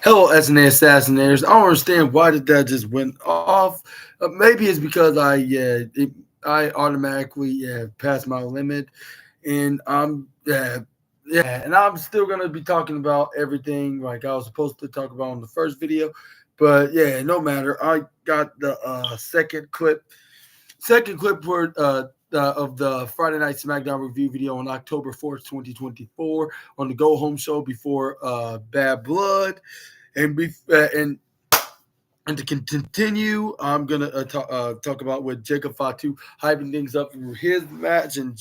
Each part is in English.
Hello, SNA assassinators. I don't understand why did that just went off. Maybe it's because I automatically passed my limit, and and I'm still gonna be talking about everything like I was supposed to talk about in the first video. But yeah, no matter. I got the second clip of the Friday Night SmackDown review video on October 4th, 2024, on the Go Home show before Bad Blood, and be and to continue, I'm gonna talk about with Jacob Fatu hyping things up for his match and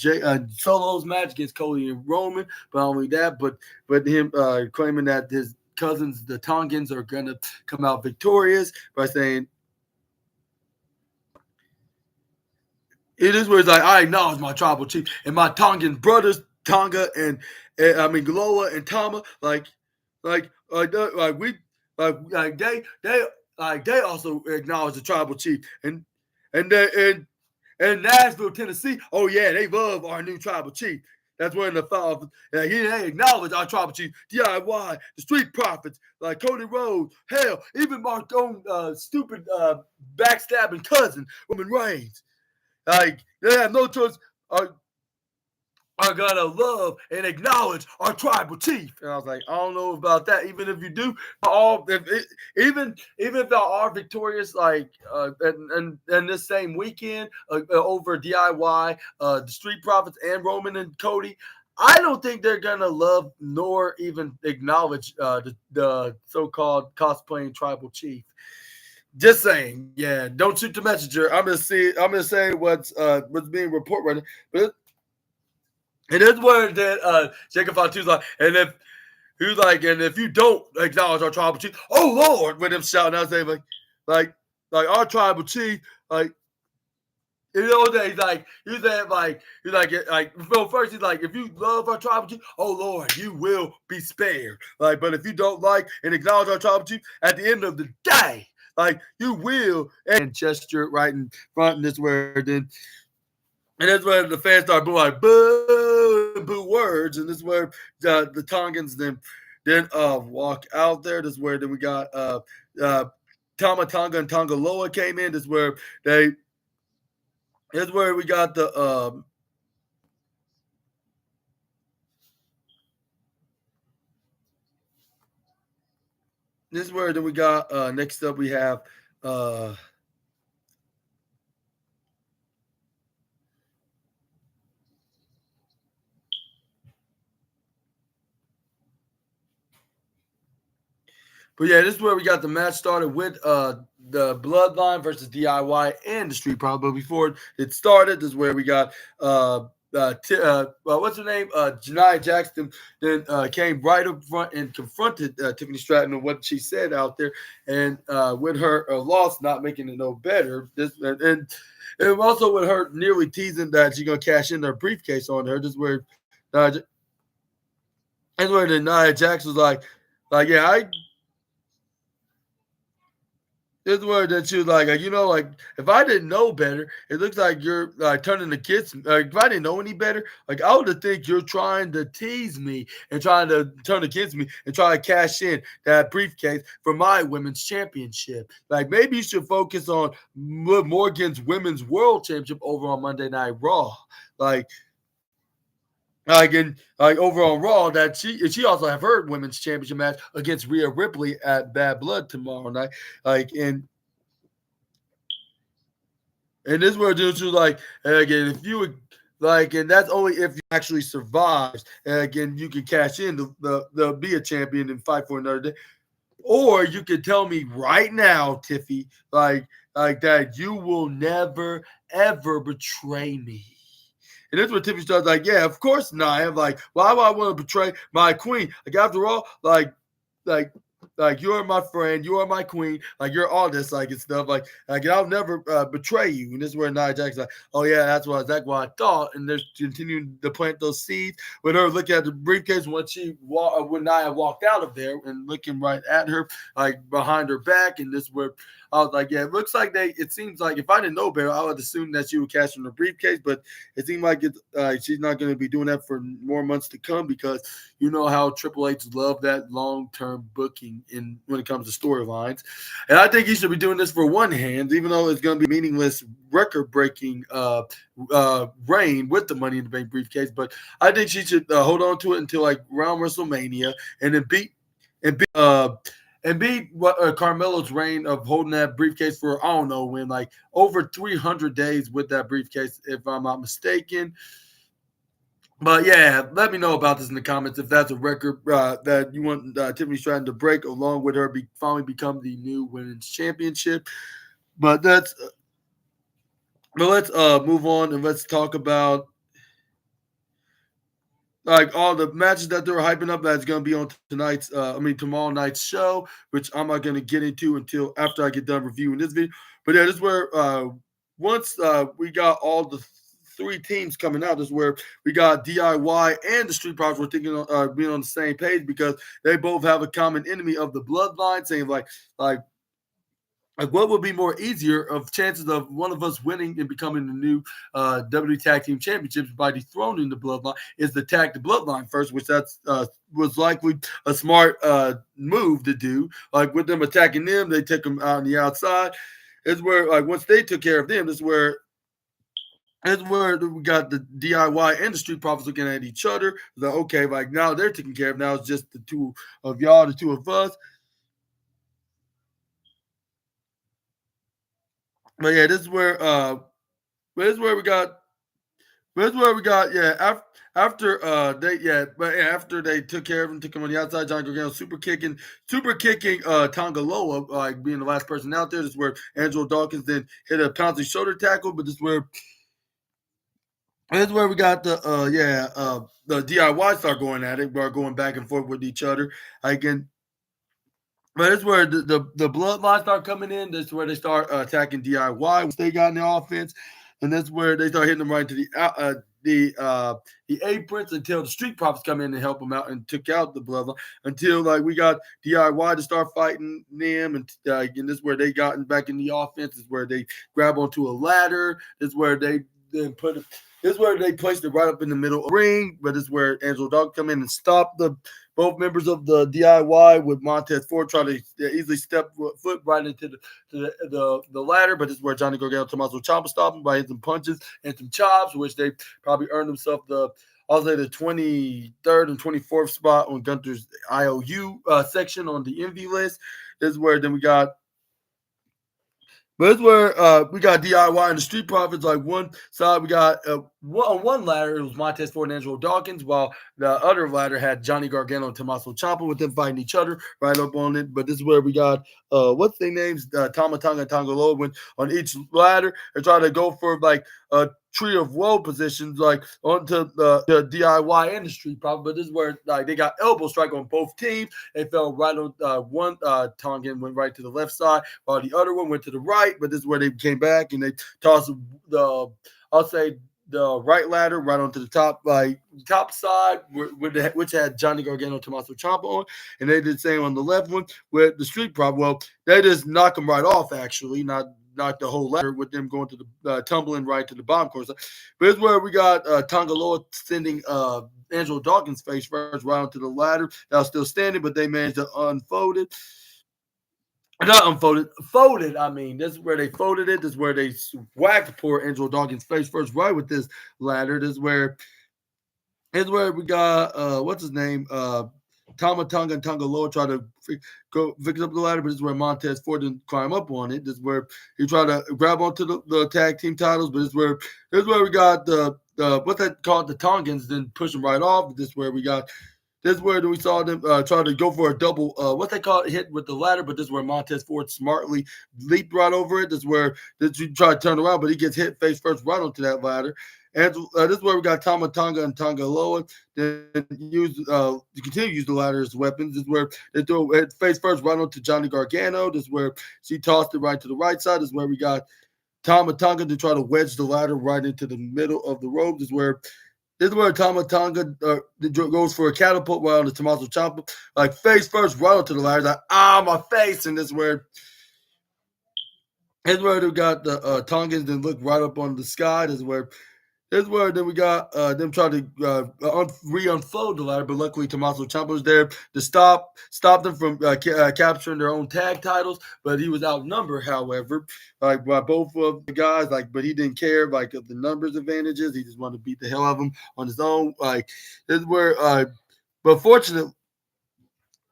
Solo's match against Cody and Roman. But not only that, but him claiming that his cousins, the Tongans, are gonna come out victorious by saying it is where it's like I acknowledge my tribal chief and my Tongan brothers, Tonga and I mean Gloa and Tama, we they also acknowledge the tribal chief and and Nashville, Tennessee. Oh yeah, they love our new tribal chief. That's where in the fall, they acknowledge our tribal chief, DIY, the Street Profits, like Cody Rhodes, hell, even my own stupid backstabbing cousin, Roman Reigns. Like they have no choice. Are gonna love and acknowledge our tribal chief. And I was like, I don't know about that. Even if you do, even if they are victorious, like and this same weekend over DIY, the Street Profits and Roman and Cody, I don't think they're gonna love nor even acknowledge the so-called cosplaying tribal chief. Just saying, yeah. Don't shoot the messenger. I'm gonna say what's being reported right now. But it is where that Jacob Fatu's like, and if you don't acknowledge our tribal chief, oh Lord, with him shouting out saying like our tribal chief, like you know that well, first he's like, if you love our tribal chief, oh Lord, you will be spared. Like, but if you don't like and acknowledge our tribal chief, at the end of the day, like you will, and gesture right in front, and this where then. And that's where the fans start booing like boo, boo words, and this is where the Tongans then walk out there. This is where then we got Tama Tonga and Tonga Loa came in. This is where we got the this is where then we got next up we have but yeah, this is where we got the match started with the Bloodline versus DIY and the Street Profits. But before it started, this is where we got what's her name? Janiyah Jackson then came right up front and confronted Tiffany Stratton and what she said out there, and with her loss not making it no better. And also with her nearly teasing that she's gonna cash in her briefcase on her. This is where the Nia Jax was like yeah, this word that you like, like if I didn't know better, it looks like you're like turning the kids. Like if I didn't know any better, like I would think you're trying to tease me and trying to turn against me and try to cash in that briefcase for my women's championship. Like maybe you should focus on Morgan's women's world championship over on Monday Night Raw. Like over on Raw, that she also have her women's championship match against Rhea Ripley at Bad Blood tomorrow night. And this is where dudes like, again, if you would and that's only if you actually survives. And again, you can cash in the be a champion and fight for another day. Or you could tell me right now, Tiffy, like that you will never ever betray me. And that's what Tiffany starts like, yeah, of course not. I'm like, why would I want to betray my queen? Like after all, like you're my friend, you are my queen, like you're all this and stuff. Like I'll never betray you. And this is where Nia Jax's like, oh yeah, that's what I thought. And they're continuing to plant those seeds with her looking at the briefcase when Nia walked out of there and looking right at her, like behind her back. And this is where I was like, yeah, it looks like it seems like if I didn't know better, I would assume that she would cash in the briefcase, but it seemed like she's not going to be doing that for more months to come because you know how Triple H love that long-term booking when it comes to storylines. And I think he should be doing this for one hand, even though it's going to be meaningless, record-breaking reign with the Money in the Bank briefcase. But I think she should hold on to it until like around WrestleMania, and then beat what Carmelo's reign of holding that briefcase for I don't know when, like over 300 days with that briefcase, if I'm not mistaken. But yeah, let me know about this in the comments if that's a record that you want Tiffany Stratton to break, along with her finally become the new women's championship. But let's move on and let's talk about like all the matches that they're hyping up that's going to be on tomorrow night's show, which I'm not going to get into until after I get done reviewing this video. But yeah, this is where once we got all the three teams coming out, this is where we got DIY and the Street Profits were thinking being on the same page because they both have a common enemy of the Bloodline, saying like what would be more easier of chances of one of us winning and becoming the new WWE Tag Team Championships by dethroning the Bloodline is to attack the Bloodline first, which that's was likely a smart move to do. Like with them attacking them, they took them out on the outside. It's where like once they took care of them, this is where we got the DIY and the Street Profits looking at each other. Like, okay, like now they're taken care of. Now it's just the two of y'all, the two of us. But yeah, this is where we got after they took care of him, took him on the outside, Johnny Gargano super kicking Tonga Loa, like being the last person out there. This is where Angelo Dawkins then hit a pouncing shoulder tackle, but this is where we got the DIY start going at it. We're going back and forth with each other. But it's where the bloodline start coming in. This is where they start attacking DIY once they got in the offense, and that's where they start hitting them right to the aprons until the Street Profits come in and help them out and took out the bloodline until like we got DIY to start fighting them, and this is where they got back in the offense. This is where they grab onto a ladder. This is where they then This is where they placed it right up in the middle of the ring, but this is where Angelo Dawkins come in and stop both members of the DIY with Montez Ford trying to easily step foot right into the ladder, but this is where Johnny Gargano, Tommaso Ciampa stop him by hitting some punches and some chops, which they probably earned themselves the 23rd and 24th spot on Gunther's IOU section on the envy list. This is where then we got But it's where we got DIY and the Street Profits. Like one side, we got on one ladder, it was Montez Ford and Angelo Dawkins, while the other ladder had Johnny Gargano and Tommaso Ciampa with them fighting each other right up on it. But this is where we got, what's their names? Tama Tonga and Tonga Loa went on each ladder and try to go for like a tree of woe positions, like onto the DIY and the Street Profits. But this is where like they got elbow strike on both teams. They fell right on one Tongan went right to the left side, while the other one went to the right. But this is where they came back and they tossed the right ladder right onto the top side, which had Johnny Gargano, Tommaso Ciampa on, and they did the same on the left one with the Street Profits. Well, they just knocked them right off, actually, not the whole ladder, with them going to the tumbling right to the bottom course. But it's where we got Tonga Loa sending Angelo Dawkins face first right onto the ladder. That was still standing, but they managed to unfold it. Not unfolded, folded. I mean, this is where they folded it. This is where they whacked poor Angelo Dawkins face first right with this ladder. This is where we got what's his name? Tama Tonga and Tonga Loa try to go fix up the ladder, but this is where Montez Ford didn't climb up on it. This is where he tried to grab onto the tag team titles, but this is where we got the what's that called? The Tongans then push them right off. This is where we saw them try to go for a double, what they call it, hit with the ladder, but this is where Montez Ford smartly leaped right over it. This is where you try to turn around, but he gets hit face first right onto that ladder. And this is where we got Tama Tonga and Tonga Loa. Then continue to use the ladder as weapons. This is where they throw it face first right onto Johnny Gargano. This is where she tossed it right to the right side. This is where we got Tama Tonga to try to wedge the ladder right into the middle of the rope. This is where Tama Tonga goes for a catapult right on the Tommaso Ciampa, like face first right onto the ladder. Like, my face. And this is where Here's where they got the Tongans then look right up on the sky. This is where then we got them trying to re-unfold the ladder, but luckily Tommaso Ciampa was there to stop them from capturing their own tag titles. But he was outnumbered, however, like by both of the guys. Like, but he didn't care like of the numbers advantages. He just wanted to beat the hell out of them on his own. Like, this is where, but fortunately.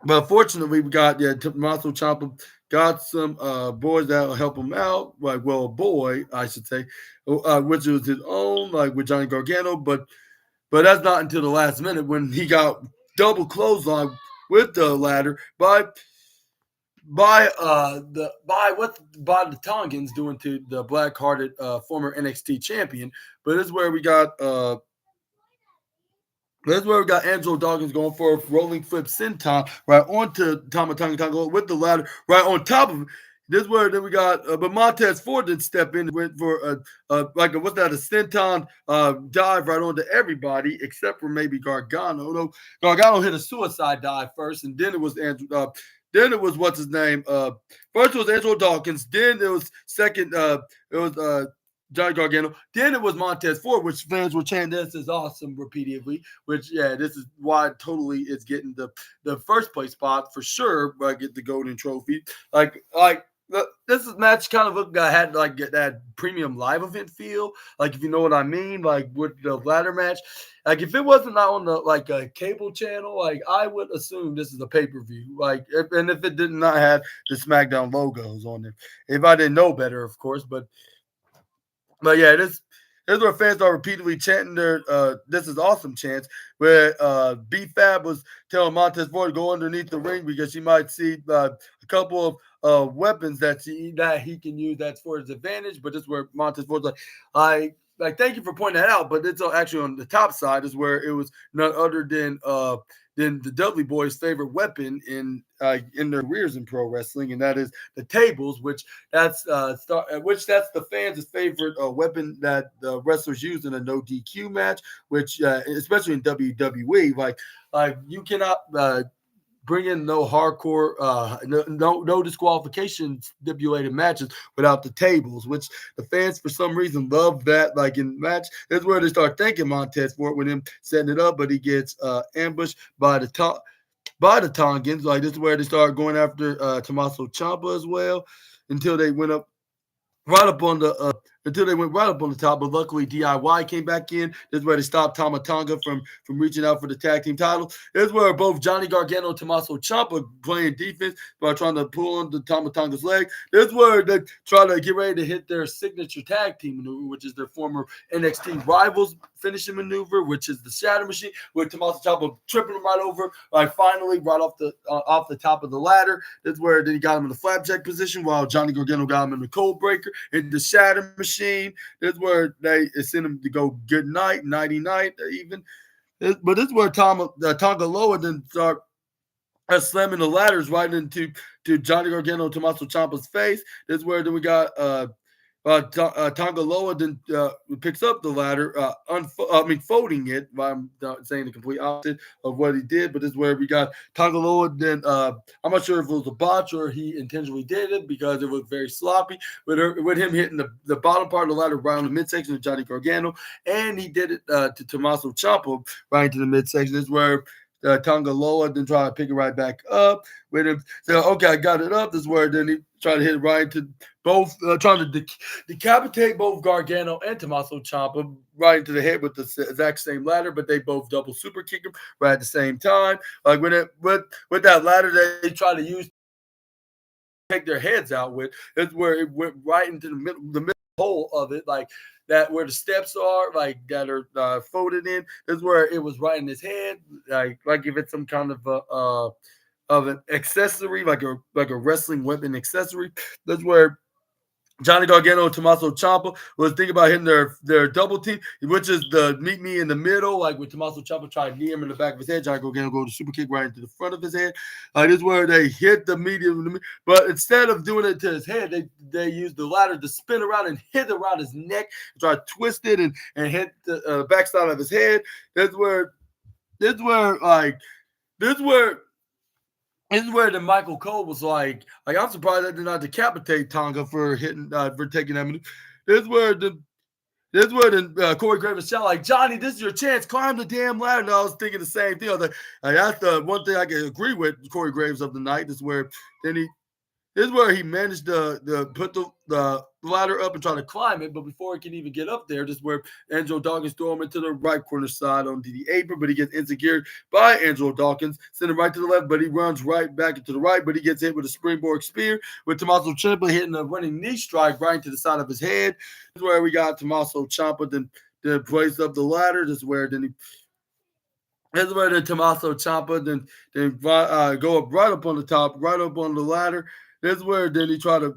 But fortunately, we got Tommaso Ciampa got some boys that will help him out. Like, well, a boy, I should say, which was his own, like with Johnny Gargano. But that's not until the last minute when he got double clothesline with the ladder by the Tongans doing to the black-hearted former NXT champion. But this is where we got That's where we got Angelo Dawkins going for a rolling flip senton right onto Tama Tonga Tonga with the ladder right on top of him. This is where then we got, but Montez Ford did step in and went for a senton dive right onto everybody except for maybe Gargano. No, Gargano hit a suicide dive first, and then it was Andrew. Then it was what's his name. First it was Angelo Dawkins. Then it was second. It was Johnny Gargano. Then it was Montez Ford, which fans were chanting, "This is awesome" repeatedly. Which, yeah, this is why totally it's getting the first place spot for sure. But I get the golden trophy. This match kind of looked had like that premium live event feel. Like, if you know what I mean, like with the ladder match. Like, if it wasn't on the like a cable channel, like I would assume this is a pay-per-view. Like, if it did not have the SmackDown logos on it, if I didn't know better, of course. But yeah, this is where fans are repeatedly chanting their "This is awesome" chants. Where B Fab was telling Montez Ford to go underneath the ring because she might see a couple of weapons that he can use that's for his advantage. But this is where Montez Ford's like, thank you for pointing that out. But it's actually on the top side is where it was none other than the Dudley Boys' favorite weapon in their careers in pro wrestling, and that is the tables, which that's the fans' favorite weapon that the wrestlers use in a no DQ match, which especially in WWE, like you cannot bring in no hardcore, no disqualification stipulated matches without the tables, which the fans for some reason love that. Like in match, that's where they start thanking Montez for it with him setting it up, but he gets ambushed by the Tongans. Like, this is where they start going after Tommaso Ciampa as well until they went up right up on the until they went right up on the top. But luckily DIY came back in. This is where they stopped Tama Tonga from reaching out for the tag team title. This is where both Johnny Gargano and Tommaso Ciampa playing defense by trying to pull on the Tama Tonga's leg. This is where they try to get ready to hit their signature tag team maneuver, which is their former NXT rivals finishing maneuver, which is the Shatter Machine, with Tommaso Ciampa tripping him right over, like finally right off the top of the ladder. That's where then he got him in the flapjack position while Johnny Gargano got him in the cold breaker and the Shatter Machine. That's where they sent him to go good night, nighty night, even. But this is where Tonga Loa then start slamming the ladders right into Johnny Gargano and Tommaso Ciampa's face. This is where then we got Tonga Loa then picks up the ladder, folding it. I'm saying the complete opposite of what he did, but this is where we got Tonga Loa. Then I'm not sure if it was a botch or he intentionally did it because it was very sloppy. With him hitting the bottom part of the ladder around the midsection of Johnny Gargano, and he did it to Tommaso Ciampa right into the midsection. This is where Tonga Loa then try to pick it right back up with him. So, okay, I got it up. This is where then he tried to hit it right into both, trying to decapitate both Gargano and Tommaso Ciampa right into the head with the exact same ladder, but they both double super kick him right at the same time. Like with that ladder they try to use to take their heads out with, that's where it went right into the middle hole of it, like that where the steps are, like that are folded in. That's where it was right in his head, like if it's some kind of an accessory, like a wrestling weapon accessory. That's where Johnny Gargano and Tommaso Ciampa was thinking about hitting their double team, which is the meet me in the middle, like with Tommaso Ciampa trying to knee him in the back of his head. Johnny Gargano go to super kick right into the front of his head. This is where they hit the medium, but instead of doing it to his head, they used the ladder to spin around and hit around his neck, try to twist it and hit the backside of his head. This is where This is where the Michael Cole was like I'm surprised I did not decapitate Tonga for hitting for taking that minute. This is where the Corey Graves was shouting like, Johnny, this is your chance. Climb the damn ladder. And I was thinking the same thing. I was like that's the one thing I can agree with Corey Graves of the night. This is where he managed to put the ladder up and try to climb it, but before he can even get up there, this is where Angelo Dawkins threw him into the right corner side on the apron, but he gets insecured by Angelo Dawkins, send him right to the left, but he runs right back into the right, but he gets hit with a springboard spear with Tommaso Ciampa hitting a running knee strike right into the side of his head. This is where we got Tommaso Ciampa then place up the ladder. This is where Tommaso Ciampa then go up right up on the top, right up on the ladder. This is where then he tried to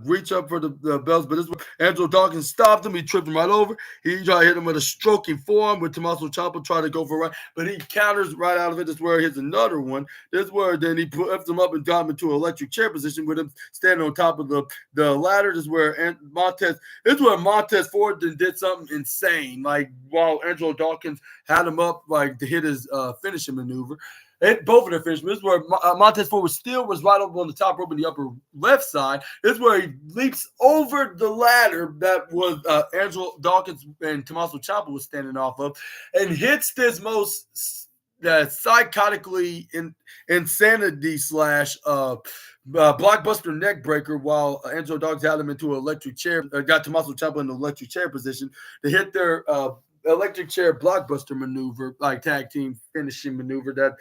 reach up for the belts, but this is where Angelo Dawkins stopped him. He tripped him right over. He tried to hit him with a stroking forearm with Tommaso Ciampa trying to go for right, but he counters right out of it. This is where he hits another one. This is where then he lifts him up and got him into an electric chair position with him standing on top of the ladder. This is where Montez Ford then did something insane. Like while Angelo Dawkins had him up like to hit his finishing maneuver. Both of their finishes. This is where Montez Ford was right up on the top rope in the upper left side. This is where he leaps over the ladder that was Angelo Dawkins and Tommaso Ciampa was standing off of, and hits this most psychotically insanity slash blockbuster neck breaker while Angelo Dawkins had him into an electric chair. Got Tommaso Ciampa in the electric chair position to hit their electric chair blockbuster maneuver, like tag team finishing maneuver that